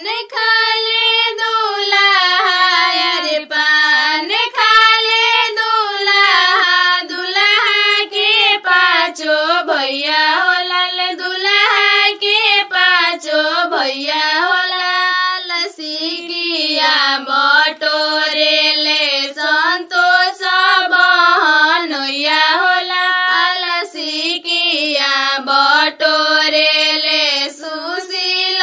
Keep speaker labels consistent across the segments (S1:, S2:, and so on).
S1: खाले दूल्हा अरे पान खाले दूल्हा दूल्हा के पाँचो भैया होला दूल्हा के पाँचो भैया होला लसिकिया बटोरे ले संतोष बहनोइया होला लसिकिया बटोरे ले सुशील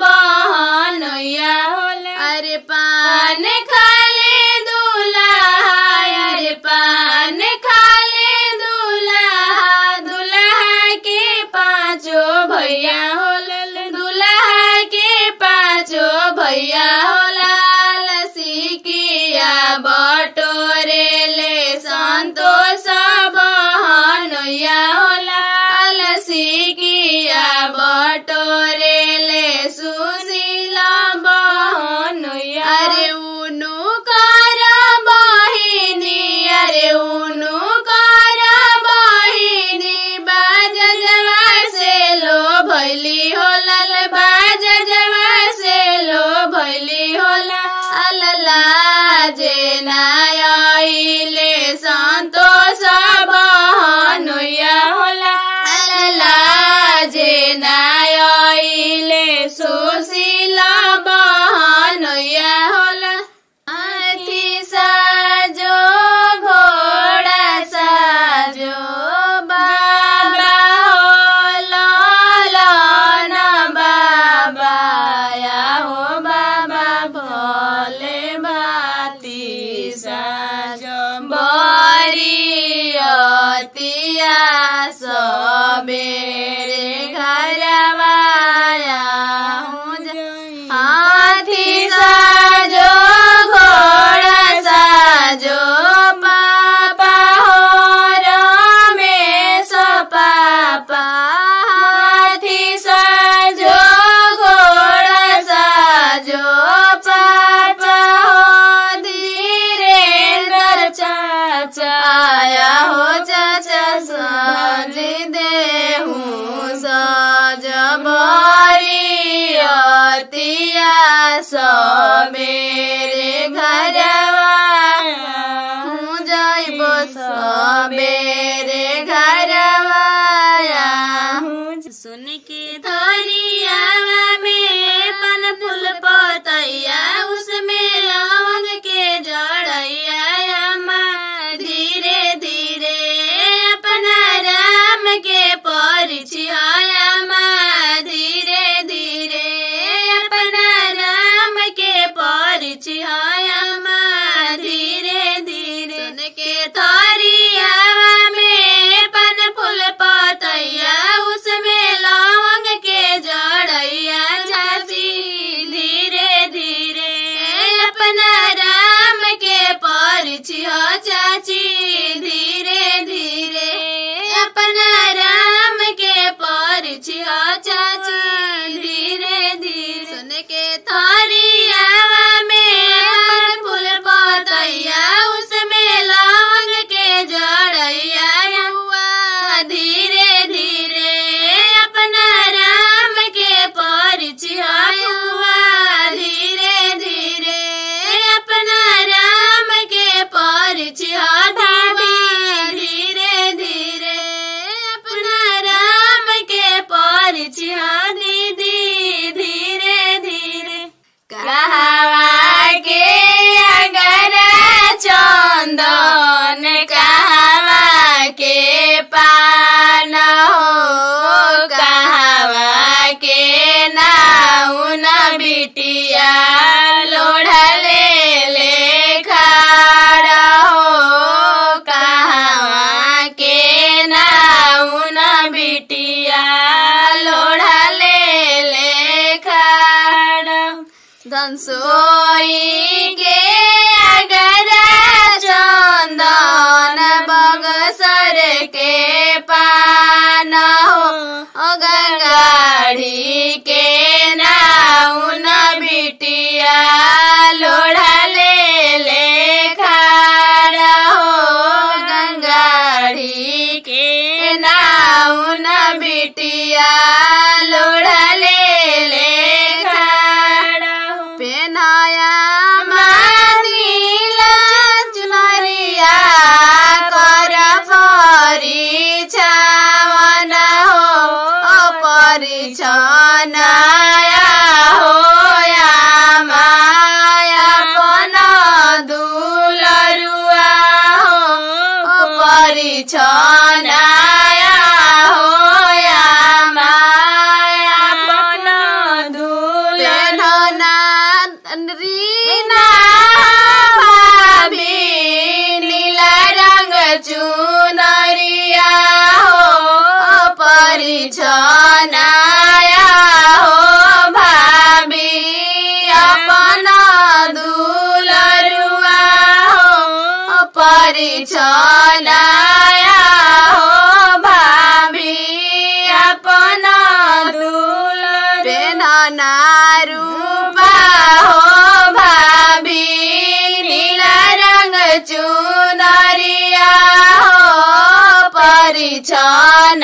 S1: बहनोइया होला अरे पान खाले दूल्हा अरे पान खाले दूल्हा दूल्हा के पाँचो भैया होला दूल्हा के पाँचो भैया होला लसिकिया बटोरे ले संतोष बहनोइया होला लसिकिया बटोरे ले सुशील बहनोइया अरे उनु कर बहिनी अरे उनु कर बहिनी बाजवा से लो भैली होला बाजवा से लो भैली होला जे नायले संतोष बहनोइया होला जे नायले सुशील बहनोइया होला हाथी साजो घोड़ा साजो बाबा होला लन बाबा या हो बाबा भोले बाती साजो बरियतिया सबेरे घरवाया हाथी साजो घोड़ा साजो पापा हो रमेश पापा हाथी साजो घोड़ा साजो पापा हो धीरेन्द्र चाचा आया हो चाचा सज देहू सज बरियतिया सबेरे घरवाया जाइबो सबेरे घरवाया सुन के धरिया में पन फूल पतैया उसमें लौंग के जड़ैया धीरे धीरे अपना राम के परिचया धीरे धीरे अपना राम के परिचया धीरे धीरे सुन के थरिया में पन फूल पतैया उसमें लौंग के जड़ैया झांसी धीरे धीरे अपना राम के परिचय चाची धीरे धीरे अपना राम के परिचय चाची धीरे धीरे सुन के थरिया में फूल पतैया उसमें लौंग के जड़ैया हुआ धीरे धीरे अपना राम के परिचय हुआ धीरे धीरे अपना राम के परिचय धीरे धीरे अपना राम के परिचय दीदी धीरे धीरे कहवा के अगर चंदन कहवा के पान हो कहवा के नाउन बिटिया लोढ़ा ले खाड़ा हो कहवा के नाउन बिटिया लोढ़ा ले खाड़ा धनसोई के अगर चंदन बगसर के पान हो गंगाड़ी के नाउन बिटिया लोढ़ा ले खाड़ा हो गंगाड़ी के नाउन बिटिया लोढ़ा ले खाड़ा रीना भाभी नीला रंग चुनरिया हो परिछनाया हो भाभी अपना दुलरुआ हो परिछनाया हो भाभी अपना दुलरुआ पेनना रूपा हो भाभी नीला रंग चुनरिया हो परिछनाया